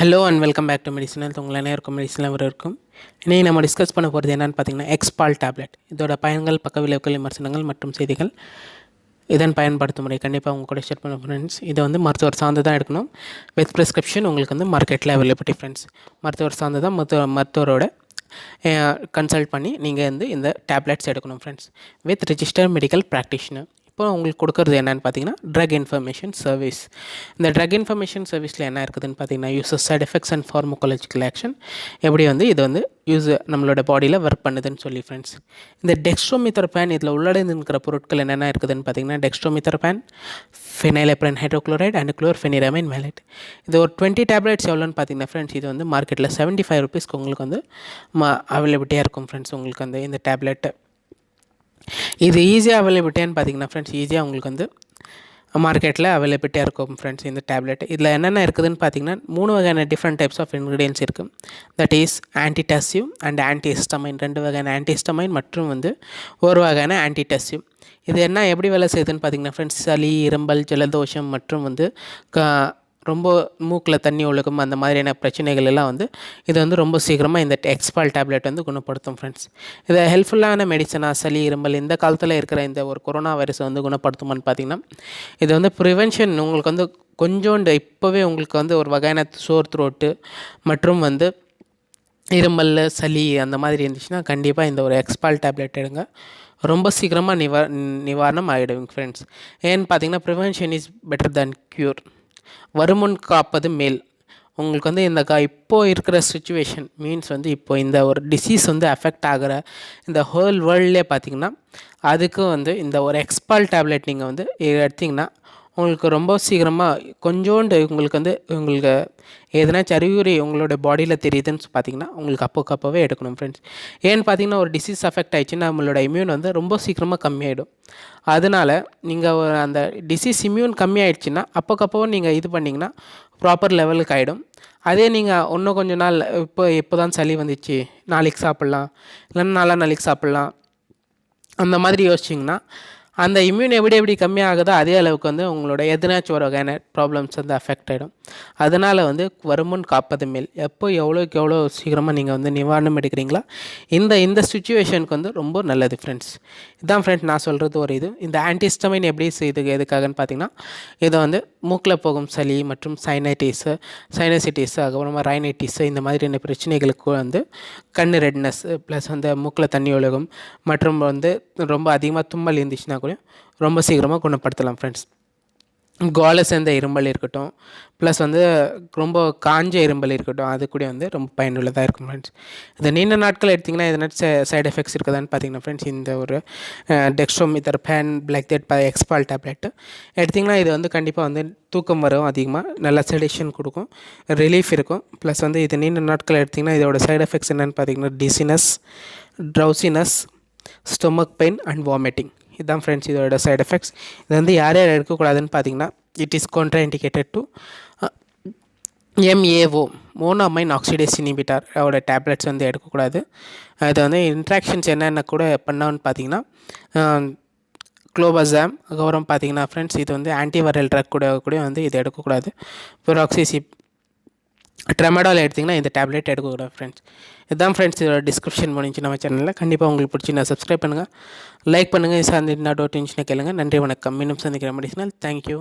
Hello and welcome back to medicinal. உங்களை நேரம் மெடிசினில் இருக்கும். இன்றைக்கி நம்ம டிஸ்கஸ் பண்ண போகிறது என்னென்னு பார்த்தீங்கன்னா எக்ஸ்பால் டேப்லெட். இதோட பயன்கள், பக்க விளைவுகள், விமர்சனங்கள் மற்றும் செய்திகள், இதன் பயன்படுத்தும் முறை கண்டிப்பாக உங்கள் கூட ஷேர் பண்ண ஃப்ரெண்ட்ஸ். இதை வந்து மருத்துவர் சார்ந்து தான் எடுக்கணும். வித் ப்ரிஸ்கிரிப்ஷன் உங்களுக்கு வந்து மார்க்கெட்டில் அவைலபிலிட்டி ஃப்ரெண்ட்ஸ். மருத்துவர் சார்ந்து தான் மருத்துவரோட கன்சல்ட் பண்ணி நீங்கள் வந்து இந்த டேப்லெட்ஸ் எடுக்கணும் friends. With register medical practitioner. இப்போ உங்களுக்கு கொடுக்குறது என்னென்னு பார்த்தீங்கன்னா ட்ரக் இன்ஃபர்மேஷன் சர்வீஸ். இந்த ட்ரக் இன்ஃபர்மேஷன் சர்வீஸில் என்ன இருக்குதுன்னு பார்த்தீங்கன்னா uses, side effects and pharmacological action, எப்படி வந்து இது வந்து நம்மளோட பாடியில் ஒர்க் பண்ணுதுன்னு சொல்லி ஃப்ரெண்ட்ஸ். இந்த டெக்ஸ்ட்ரோமிதர்பேன் இதில் உள்ளடங்கிருக்கிற பொருட்கள் என்னென்ன இருக்குதுன்னு பார்த்தீங்கன்னா டெக்ஸ்ட்ரோமிதர்பேன், ஃபினைலெப்ரைன் ஹைட்ரோக்ளோரைட் அண்ட் குளோர்ஃபெனிராமைன் மேலேட். இது ஒரு 20 டேப்லெட்ஸ் எவ்வளோன்னு பார்த்தீங்கன்னா ஃப்ரெண்ட்ஸ், இது வந்து மார்க்கெட்டில் 75 ருபீஸ்க்கு உங்களுக்கு வந்து அவைலபிலிட்டியாக இருக்கும் ஃப்ரெண்ட்ஸ். உங்களுக்கு வந்து இந்த டேப்லெட்டு இது ஈஸியாக அவைலபிலிட்டியான்னு பார்த்தீங்கன்னா ஃப்ரெண்ட்ஸ், ஈஸியாக உங்களுக்கு வந்து மார்க்கெட்டில் அவைலபிலிட்டியாக இருக்கும் ஃப்ரெண்ட்ஸ். இந்த டேப்லெட் இதில் என்னென்ன இருக்குதுன்னு பார்த்தீங்கன்னா 3 வகையான டிஃப்ரெண்ட் டைப்ஸ் ஆஃப் இன்க்ரீடியன்ஸ் இருக்குது. That is antitussive and antihistamine. 2 வகையான ஆன்டிஹிஸ்டமைன் மற்றும் வந்து ஒரு வகையான ஆன்டிடஸ்யூ. இது என்ன எப்படி வேலை செய்யுதுன்னு பார்த்தீங்கன்னா ஃப்ரெண்ட்ஸ், சளி, இரும்பல், ஜலதோஷம் மற்றும் வந்து ரொம்ப மூக்கில் தண்ணி ஒழுகும் அந்த மாதிரியான பிரச்சனைகள் எல்லாம் வந்து இது வந்து ரொம்ப சீக்கிரமாக இந்த எக்ஸ்பால் டேப்லெட் வந்து குணப்படுத்தும் ஃப்ரெண்ட்ஸ். இதை ஹெல்ப்ஃபுல்லான மெடிசனாக சளி, இரும்பல் இந்த காலத்தில் இருக்கிற இந்த ஒரு கொரோனா வைரஸை வந்து குணப்படுத்துமான்னு பார்த்தீங்கன்னா இது வந்து ப்ரிவென்ஷன். உங்களுக்கு வந்து கொஞ்சோண்டு இப்போவே உங்களுக்கு வந்து ஒரு வகையான சோர் த்ரோட்டு மற்றும் வந்து இருமல், சளி அந்த மாதிரி இருந்துச்சுன்னா கண்டிப்பாக இந்த ஒரு எக்ஸ்பால் டேப்லெட் எடுங்க. ரொம்ப சீக்கிரமாக நிவாரணம் ஆகிடுவீங்க ஃப்ரெண்ட்ஸ். ஏன்னு பார்த்தீங்கன்னா prevention is better than cure. வருமுன் காப்பது மேல். உங்களுக்கு வந்து இந்த இப்போது இருக்கிற சுச்சுவேஷன் மீன்ஸ் வந்து இப்போது இந்த ஒரு டிசீஸ் வந்து அஃபெக்ட் ஆகிற இந்த ஹோல் வேர்ல்ட்லேயே பார்த்திங்கன்னா அதுக்கு வந்து இந்த ஒரு எக்ஸ்பால் டேப்லெட் நீங்கள் வந்து எடுத்திங்கன்னா உங்களுக்கு ரொம்ப சீக்கிரமாக கொஞ்சோண்டு உங்களுக்கு வந்து உங்களுக்கு எதனாச்சும் அறிகுறி உங்களோட பாடியில் தெரியுதுன்னு பார்த்தீங்கன்னா உங்களுக்கு அப்போவே எடுக்கணும் ஃப்ரெண்ட்ஸ். ஏன்னு பார்த்தீங்கன்னா ஒரு டிசீஸ் அஃபெக்ட் ஆகிடுச்சுன்னா நம்மளோட இம்யூன் வந்து ரொம்ப சீக்கிரமாக கம்மியாயிடும். அதனால் நீங்கள் அந்த டிசீஸ் இம்யூன் கம்மியாயிடுச்சுன்னா அப்போக்கப்போ நீங்கள் இது பண்ணிங்கன்னா ப்ராப்பர் லெவலுக்கு ஆகிடும். அதே நீங்கள் இன்னும் கொஞ்சம் நாள் இப்போ தான் சளி வந்துச்சு, நாளைக்கு சாப்பிட்லாம், இல்லைன்னா நாளைக்கு சாப்பிட்லாம் அந்த மாதிரி யோசிச்சிங்கன்னா அந்த இம்யூன் எப்படி கம்மியாகுதோ அதே அளவுக்கு வந்து உங்களோட எதனாச்சும் ஒரு வகையான ப்ராப்ளம்ஸ் வந்து அஃபெக்ட் ஆகிடும். அதனால் வந்து வருமுன் காப்பது மேல். எவ்வளோக்கு எவ்வளோ சீக்கிரமாக நீங்கள் வந்து நிவாரணம் எடுக்கிறீங்களா இந்த சுச்சுவேஷனுக்கு வந்து ரொம்ப நல்லது ஃப்ரெண்ட்ஸ். இதுதான் ஃப்ரெண்ட்ஸ் நான் சொல்கிறது ஒரு இது. இந்த ஆன்டிஹிஸ்டமைன் எப்படி எதுக்காகன்னு பார்த்தீங்கன்னா இதை வந்து மூக்கில் போகும் சளி மற்றும் சைனசிட்டிஸு அதுக்கப்புறமா ரைனைட்டிஸு இந்த மாதிரியான பிரச்சனைகளுக்கு வந்து கண் ரெட்னஸ் ப்ளஸ் வந்து மூக்கில் தண்ணி ஒழுகும் மற்றும் வந்து ரொம்ப அதிகமாக தும்மல் இருந்துச்சுன்னா கூட ரொம்ப சீக்கிரமாக குணப்படுத்தலாம் ஃப்ரெண்ட்ஸ். கோலை சேர்ந்த இரும்பல் இருக்கட்டும் ப்ளஸ் வந்து ரொம்ப காஞ்ச இரும்பல் இருக்கட்டும் அது கூட வந்து ரொம்ப பயனுள்ளதாக இருக்கும் ஃப்ரெண்ட்ஸ். இது நீண்ட நாட்கள் எடுத்திங்கன்னா எதனாச்சும் சைட் எஃபெக்ட்ஸ் இருக்குதான்னு பார்த்தீங்கன்னா ஃப்ரெண்ட்ஸ் இந்த ஒரு டெக்ஸ்ட்ரோமிதர்பேன் பிளாக் தட் எக்ஸ்பால் டேப்லெட்டு எடுத்திங்கன்னா இது வந்து கண்டிப்பாக வந்து தூக்கம் வரும், அதிகமாக நல்ல செடேஷன் கொடுக்கும், ரிலீஃப் இருக்கும். ப்ளஸ் வந்து இது நீண்ட நாட்கள் எடுத்திங்கன்னா இதோட சைட் எஃபெக்ட்ஸ் என்னென்னு பார்த்தீங்கன்னா dizziness, drowsiness, stomach pain and vomiting. இதுதான் ஃப்ரெண்ட்ஸ் இதோட சைட் எஃபெக்ட்ஸ். இது வந்து யார் எடுக்கக்கூடாதுன்னு பார்த்தீங்கன்னா it is contraindicated to MAO monoamine oxidase inhibitor அவரோட டேப்லெட்ஸ் வந்து எடுக்கக்கூடாது. அது வந்து இன்ட்ராக்ஷன்ஸ் என்னென்ன கூட பண்ணோன்னு பார்த்தீங்கன்னா குளோபசாம், அதுக்கப்புறம் பார்த்தீங்கன்னா ஃப்ரெண்ட்ஸ் இது வந்து ஆன்டிவைரல் ட்ரக் கூட வந்து இது எடுக்கக்கூடாது. பெராக்சிசிப், ட்ரெமடால் எடுத்திங்கன்னா இந்த டேப்லெட் எடுக்கக்கூடாது ஃப்ரெண்ட்ஸ். இதுதான் ஃப்ரெண்ட்ஸ் இதோட டிஸ்கிரிப்ஷன் முடிஞ்சு நம்ம சேனலில். கண்டிப்பாக உங்களுக்கு பிடிச்சி நான் சப்ஸ்கிரைப் பண்ணுங்கள், லைக் பண்ணுங்கள், சார்ந்து டவுட் இருந்துச்சுன்னா கேளுங்க. நன்றி, வணக்கம். மீண்டும் சந்திக்கிற மெடிசினல். தேங்க்யூ.